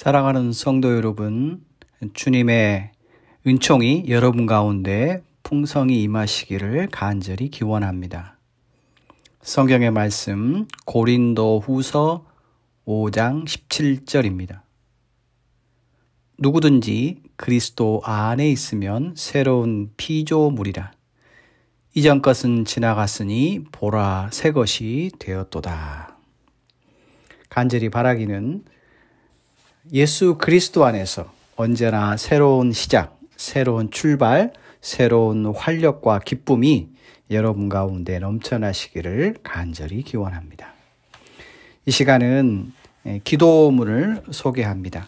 사랑하는 성도 여러분, 주님의 은총이 여러분 가운데 풍성히 임하시기를 간절히 기원합니다. 성경의 말씀 고린도후서 5장 17절입니다. 누구든지 그리스도 안에 있으면 새로운 피조물이라. 이전 것은 지나갔으니 보라 새 것이 되었도다. 간절히 바라기는 예수 그리스도 안에서 언제나 새로운 시작, 새로운 출발, 새로운 활력과 기쁨이 여러분 가운데 넘쳐나시기를 간절히 기원합니다. 이 시간은 기도문을 소개합니다.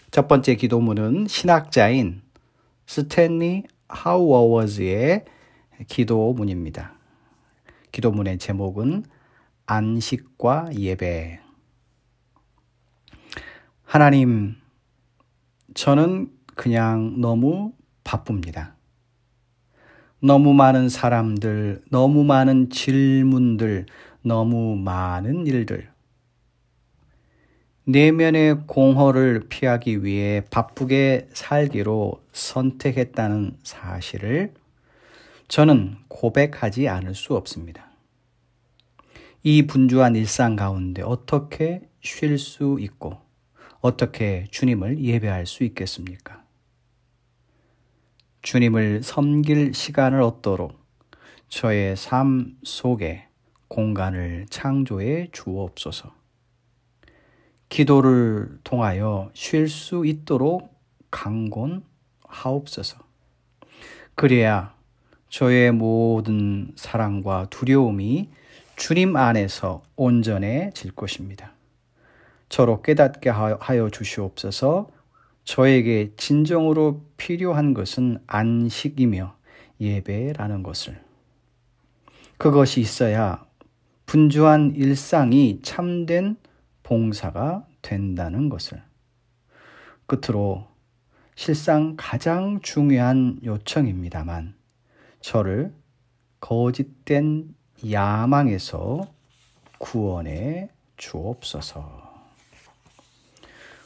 첫 번째 기도문은 신학자인 스탠리 하우어워즈의 기도문입니다. 기도문의 제목은 안식과 예배. 하나님, 저는 그냥 너무 바쁩니다. 너무 많은 사람들, 너무 많은 질문들, 너무 많은 일들. 내면의 공허를 피하기 위해 바쁘게 살기로 선택했다는 사실을 저는 고백하지 않을 수 없습니다. 이 분주한 일상 가운데 어떻게 쉴 수 있고 어떻게 주님을 예배할 수 있겠습니까? 주님을 섬길 시간을 얻도록 저의 삶 속에 공간을 창조해 주옵소서. 기도를 통하여 쉴 수 있도록 강권하옵소서. 그래야 저의 모든 사랑과 두려움이 주님 안에서 온전해질 것입니다. 저로 깨닫게 하여 주시옵소서. 저에게 진정으로 필요한 것은 안식이며 예배라는 것을. 그것이 있어야 분주한 일상이 참된 봉사가 된다는 것을. 끝으로 실상 가장 중요한 요청입니다만 저를 거짓된 야망에서 구원해 주옵소서.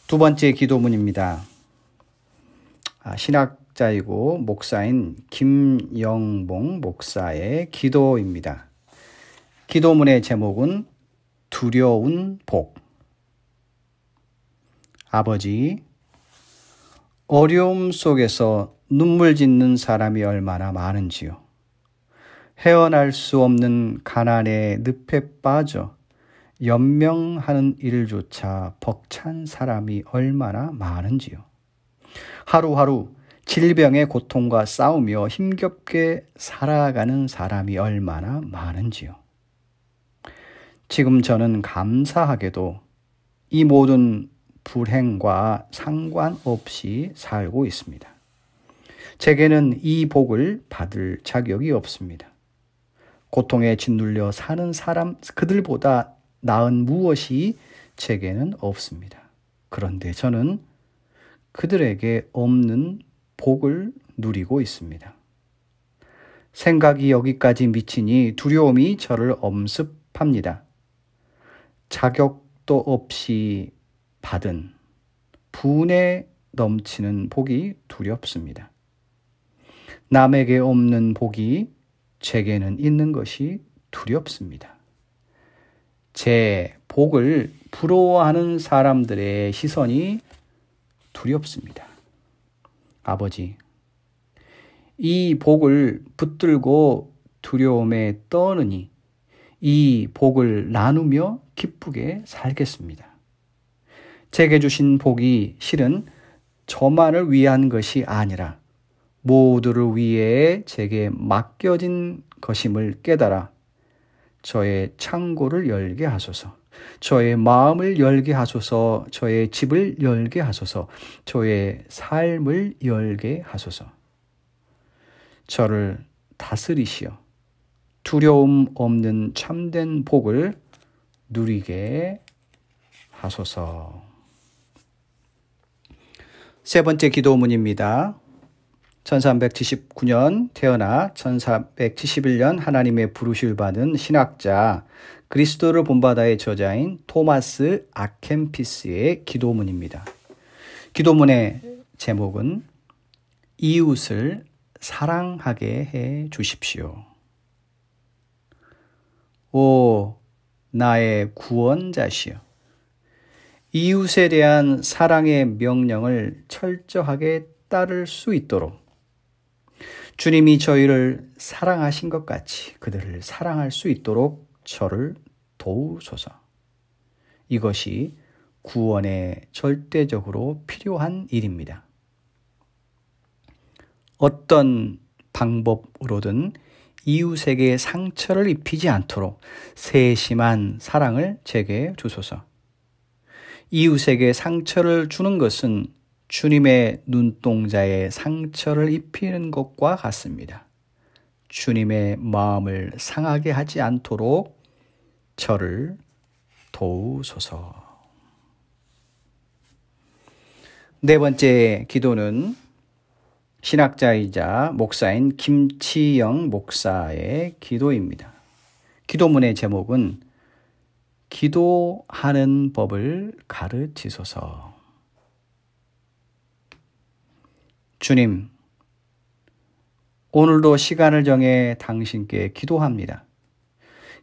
두 번째 기도문입니다. 신학자이고 목사인 김영봉 목사의 기도입니다. 기도문의 제목은 두려운 복. 아버지, 어려움 속에서 눈물 짓는 사람이 얼마나 많은지요. 헤어날 수 없는 가난의 늪에 빠져 연명하는 일조차 벅찬 사람이 얼마나 많은지요. 하루하루 질병의 고통과 싸우며 힘겹게 살아가는 사람이 얼마나 많은지요. 지금 저는 감사하게도 이 모든 불행과 상관없이 살고 있습니다. 제게는 이 복을 받을 자격이 없습니다. 고통에 짓눌려 사는 사람 그들보다 나은 무엇이 제게는 없습니다. 그런데 저는 그들에게 없는 복을 누리고 있습니다. 생각이 여기까지 미치니 두려움이 저를 엄습합니다. 자격도 없이 받은 분에 넘치는 복이 두렵습니다. 남에게 없는 복이 제게는 있는 것이 두렵습니다. 제 복을 부러워하는 사람들의 시선이 두렵습니다. 아버지, 이 복을 붙들고 두려움에 떠느니 이 복을 나누며 기쁘게 살겠습니다. 제게 주신 복이 실은 저만을 위한 것이 아니라 모두를 위해 제게 맡겨진 것임을 깨달아 저의 창고를 열게 하소서, 저의 마음을 열게 하소서, 저의 집을 열게 하소서, 저의 삶을 열게 하소서. 저를 다스리시어 두려움 없는 참된 복을 누리게 하소서. 세 번째 기도문입니다. 1379년 태어나 1471년 하나님의 부르심을 받은 신학자 그리스도를 본받아의 저자인 토마스 아켐피스의 기도문입니다. 기도문의 제목은 이웃을 사랑하게 해 주십시오. 오, 나의 구원자시여. 이웃에 대한 사랑의 명령을 철저하게 따를 수 있도록 주님이 저희를 사랑하신 것 같이 그들을 사랑할 수 있도록 저를 도우소서. 이것이 구원에 절대적으로 필요한 일입니다. 어떤 방법으로든 이웃에게 상처를 입히지 않도록 세심한 사랑을 제게 주소서. 이웃에게 상처를 주는 것은 주님의 눈동자에 상처를 입히는 것과 같습니다. 주님의 마음을 상하게 하지 않도록 저를 도우소서. 네 번째 기도는 신학자이자 목사인 김치영 목사의 기도입니다. 기도문의 제목은 기도하는 법을 가르치소서. 주님, 오늘도 시간을 정해 당신께 기도합니다.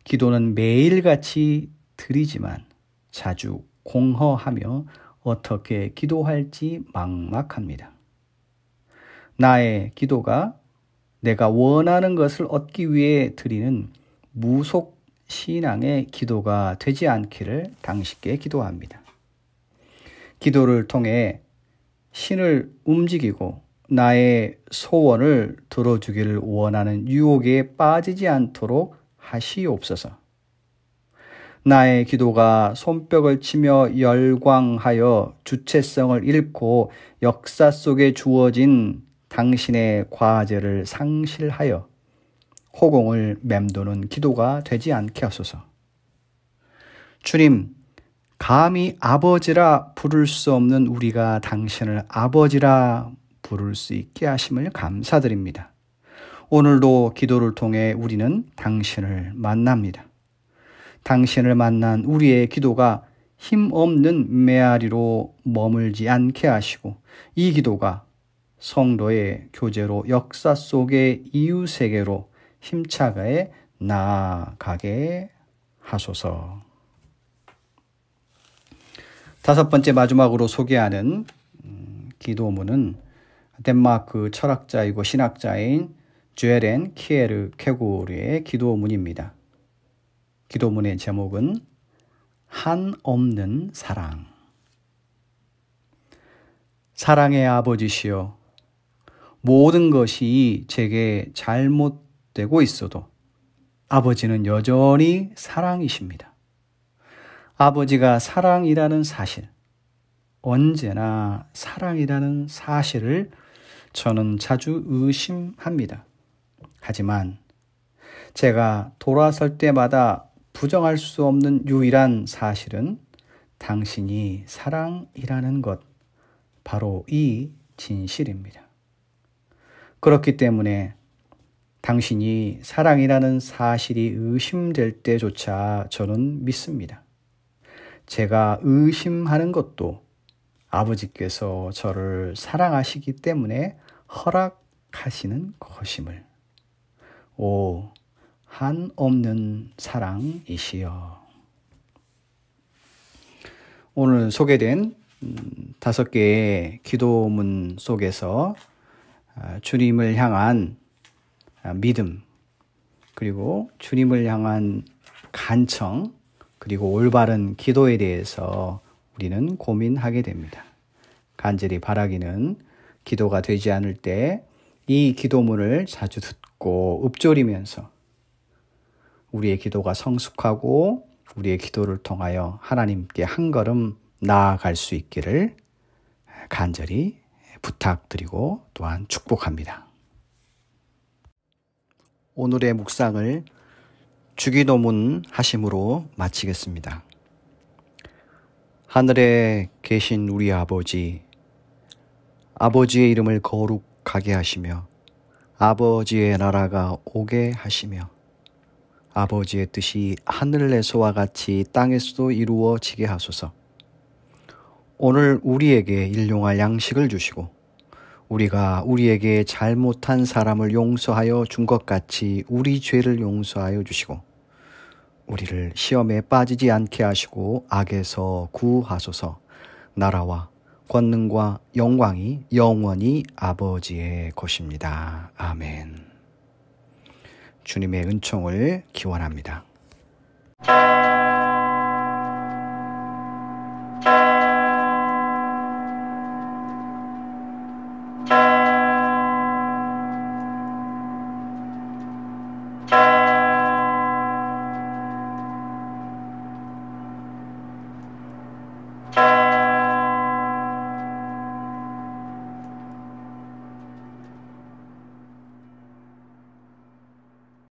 기도는 매일같이 드리지만 자주 공허하며 어떻게 기도할지 막막합니다. 나의 기도가 내가 원하는 것을 얻기 위해 드리는 무속 신앙의 기도가 되지 않기를 당신께 기도합니다. 기도를 통해 신을 움직이고 나의 소원을 들어주기를 원하는 유혹에 빠지지 않도록 하시옵소서. 나의 기도가 손뼉을 치며 열광하여 주체성을 잃고 역사 속에 주어진 당신의 과제를 상실하여 호공을 맴도는 기도가 되지 않게 하소서. 주님, 감히 아버지라 부를 수 없는 우리가 당신을 아버지라 부를 수 있게 하심을 감사드립니다. 오늘도 기도를 통해 우리는 당신을 만납니다. 당신을 만난 우리의 기도가 힘없는 메아리로 머물지 않게 하시고 이 기도가 성도의 교제로 역사 속의 이웃에게로 힘차게 나아가게 하소서. 다섯 번째 마지막으로 소개하는 기도문은 덴마크 철학자이고 신학자인 쥐에렌 키에르 케고르의 기도문입니다. 기도문의 제목은 한없는 사랑. 사랑의 아버지시여, 모든 것이 제게 잘못되고 있어도 아버지는 여전히 사랑이십니다. 아버지가 사랑이라는 사실, 언제나 사랑이라는 사실을 저는 자주 의심합니다. 하지만 제가 돌아설 때마다 부정할 수 없는 유일한 사실은 당신이 사랑이라는 것, 바로 이 진실입니다. 그렇기 때문에 당신이 사랑이라는 사실이 의심될 때조차 저는 믿습니다. 제가 의심하는 것도 아버지께서 저를 사랑하시기 때문에 허락하시는 것임을. 오, 한없는 사랑이시여. 오늘 소개된 5개의 기도문 속에서 주님을 향한 믿음, 그리고 주님을 향한 간청, 그리고 올바른 기도에 대해서 우리는 고민하게 됩니다. 간절히 바라기는 기도가 되지 않을 때 이 기도문을 자주 듣고 읊조리면서 우리의 기도가 성숙하고 우리의 기도를 통하여 하나님께 한 걸음 나아갈 수 있기를 간절히 부탁드리고 또한 축복합니다. 오늘의 묵상을 주기도문 하심으로 마치겠습니다. 하늘에 계신 우리 아버지, 아버지의 이름을 거룩하게 하시며 아버지의 나라가 오게 하시며 아버지의 뜻이 하늘에서와 같이 땅에서도 이루어지게 하소서. 오늘 우리에게 일용할 양식을 주시고 우리가 우리에게 잘못한 사람을 용서하여 준 것 같이 우리 죄를 용서하여 주시고 우리를 시험에 빠지지 않게 하시고 악에서 구하소서. 나라와 권능과 영광이 영원히 아버지의 것입니다. 아멘. 주님의 은총을 기원합니다.